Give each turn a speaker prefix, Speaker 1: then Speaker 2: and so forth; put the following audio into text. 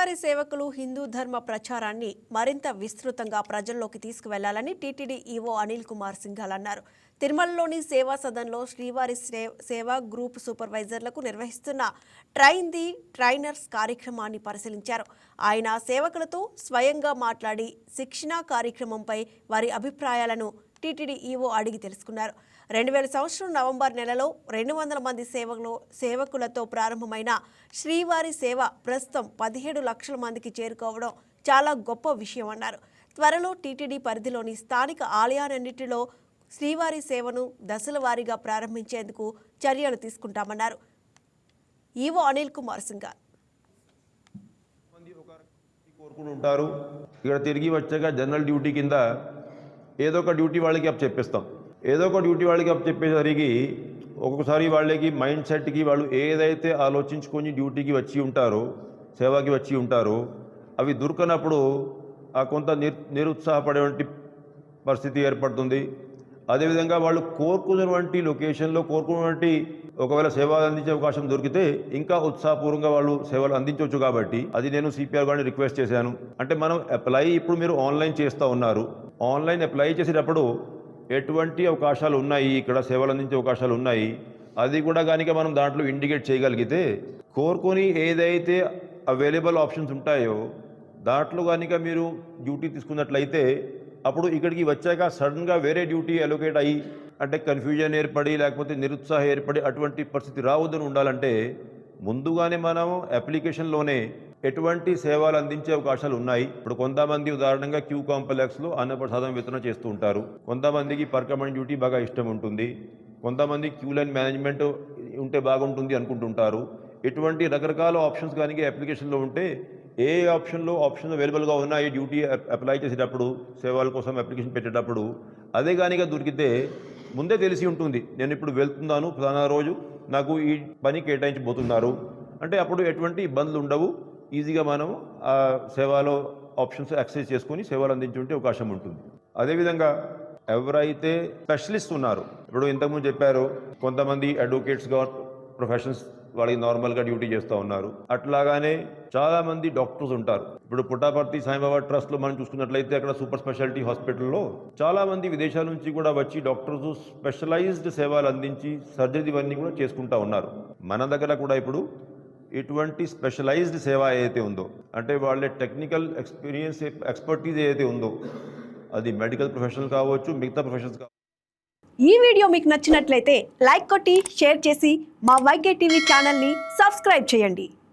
Speaker 1: శ్రీవారి సేవకులు హిందూ ధర్మ ప్రచారాన్ని మరింత విస్తృతంగా ప్రజల్లోకి తీసుకువెళ్లాలని టీటీడీ ఈవో అనిల్ కుమార్ సింఘాల్ అన్నారు. తిరుమలలోని సేవా సదన్లో శ్రీవారి సేవా గ్రూప్ సూపర్వైజర్లకు నిర్వహిస్తున్న ట్రైన్ ది ట్రైనర్స్ కార్యక్రమాన్ని పరిశీలించారు. ఆయన సేవకులతో స్వయంగా మాట్లాడి శిక్షణా కార్యక్రమంపై వారి అభిప్రాయాలను టీటీడీ ఈవో అడిగి తెలుసుకున్నారు. 2000 సంవత్సరం నవంబర్ నెలలో 200 మంది సేవకులతో ప్రారంభమైన శ్రీవారి సేవ ప్రస్తుతం 17 లక్షల మందికి చేరుకోవడం చాలా గొప్ప విషయం అన్నారు. త్వరలో టీటీడీ పరిధిలోని స్థానిక ఆలయాలన్నింటిలో శ్రీవారి సేవను దశల వారీగా ప్రారంభించేందుకు చర్యలు తీసుకుంటామన్నారు. ఈవో అనిల్ కుమార్ సింఘాల్
Speaker 2: కోరుకుంటారు. ఇక్కడ తిరిగి వచ్చాక జనరల్ డ్యూటీ కింద ఏదో ఒక డ్యూటీ వాళ్ళకి అప్ చెప్పేస్తాం. ఏదో ఒక డ్యూటీ వాళ్ళకి అప్ చెప్పేసరికి ఒక్కొక్కసారి వాళ్ళకి మైండ్ సెట్కి వాళ్ళు ఏదైతే ఆలోచించుకొని డ్యూటీకి వచ్చి ఉంటారో, సేవకి వచ్చి ఉంటారో, అవి దొరకనప్పుడు ఆ కొంత నిరుత్సాహపడేటువంటి పరిస్థితి ఏర్పడుతుంది. అదేవిధంగా వాళ్ళు కోరుకున్నటువంటి లొకేషన్లో కోరుకున్నటువంటి ఒకవేళ సేవ అందించే అవకాశం దొరికితే ఇంకా ఉత్సాహపూర్వకంగా వాళ్ళు సేవలు అందించవచ్చు. కాబట్టి అది నేను సిపిఆర్ గారిని రిక్వెస్ట్ చేశాను. అంటే మనం అప్లై ఇప్పుడు మీరు ఆన్లైన్ చేస్తూ ఉన్నారు. ఆన్లైన్ అప్లై చేసేటప్పుడు ఎటువంటి అవకాశాలు ఉన్నాయి, ఇక్కడ సేవలు అందించే అవకాశాలు ఉన్నాయి, అది కూడా కనుక మనం దాంట్లో ఇండికేట్ చేయగలిగితే కోరుకొని ఏదైతే అవైలబుల్ ఆప్షన్స్ ఉంటాయో దాంట్లో కనుక మీరు డ్యూటీ తీసుకున్నట్లయితే అప్పుడు ఇక్కడికి వచ్చాక సడన్గా వేరే డ్యూటీ అలొకేట్ అయ్యి అంటే కన్ఫ్యూజన్ ఏర్పడి లేకపోతే నిరుత్సాహం ఏర్పడి అటువంటి పరిస్థితి రావద్దని ఉండాలంటే ముందుగానే మనం అప్లికేషన్లోనే ఎటువంటి సేవలు అందించే అవకాశాలు ఉన్నాయి. ఇప్పుడు కొంతమంది ఉదాహరణంగా క్యూ కాంప్లెక్స్లో అన్నప్రసాదం వితరణ చేస్తూ ఉంటారు. కొంతమందికి పర్కమెంట్ డ్యూటీ బాగా ఇష్టం ఉంటుంది. కొంతమంది క్యూ లైన్ మేనేజ్మెంట్ ఉంటే బాగుంటుంది అనుకుంటుంటారు. ఇటువంటి రకరకాల ఆప్షన్స్ కానీ అప్లికేషన్లో ఉంటే ఏ ఆప్షన్స్ అవైలబుల్గా ఉన్నాయి డ్యూటీ అప్లై చేసేటప్పుడు సేవల కోసం అప్లికేషన్ పెట్టేటప్పుడు అదే కానీ దొరికితే ముందే తెలిసి ఉంటుంది. నేను ఇప్పుడు వెళ్తున్నాను, ప్రధాన రోజు నాకు ఈ పని కేటాయించబోతున్నారు అంటే అప్పుడు ఎటువంటి ఇబ్బందులు ఉండవు. ఈజీగా మనం ఆ సేవలో ఆప్షన్స్ యాక్సెస్ చేసుకొని సేవలు అందించుంటే అవకాశం ఉంటుంది. అదేవిధంగా ఎవరైతే స్పెషలిస్ట్ ఉన్నారో, ఇప్పుడు ఇంతకుముందు చెప్పారు కొంతమంది అడ్వకేట్స్గా ప్రొఫెషన్స్ వాళ్ళకి నార్మల్గా డ్యూటీ చేస్తూ ఉన్నారు. అట్లాగానే చాలామంది డాక్టర్స్ ఉంటారు. ఇప్పుడు పుట్టపర్తి సాయిబాబా ట్రస్ట్లో మనం చూసుకున్నట్లయితే అక్కడ సూపర్ స్పెషాలిటీ హాస్పిటల్లో చాలామంది విదేశాల నుంచి కూడా వచ్చి డాక్టర్స్ స్పెషలైజ్డ్ సేవలు అందించి సర్జరీ ఇవన్నీ కూడా చేసుకుంటూ ఉన్నారు. మన దగ్గర కూడా ఇప్పుడు ఇటువంటి స్పెషలైజ్డ్ సేవ ఏదైతే ఉందో అంటే వాళ్ళ టెక్నికల్ ఎక్స్పర్టీజ్ ఏదైతే ఉందో అది మెడికల్ ప్రొఫెషనల్ కావచ్చు, మిగతా ప్రొఫెషనల్స్ కావచ్చు.
Speaker 1: ఈ వీడియో మీకు నచ్చినట్లయితే లైక్ కొట్టి షేర్ చేసి మా వైకే టీవీ ఛానల్ని సబ్స్క్రైబ్ చేయండి.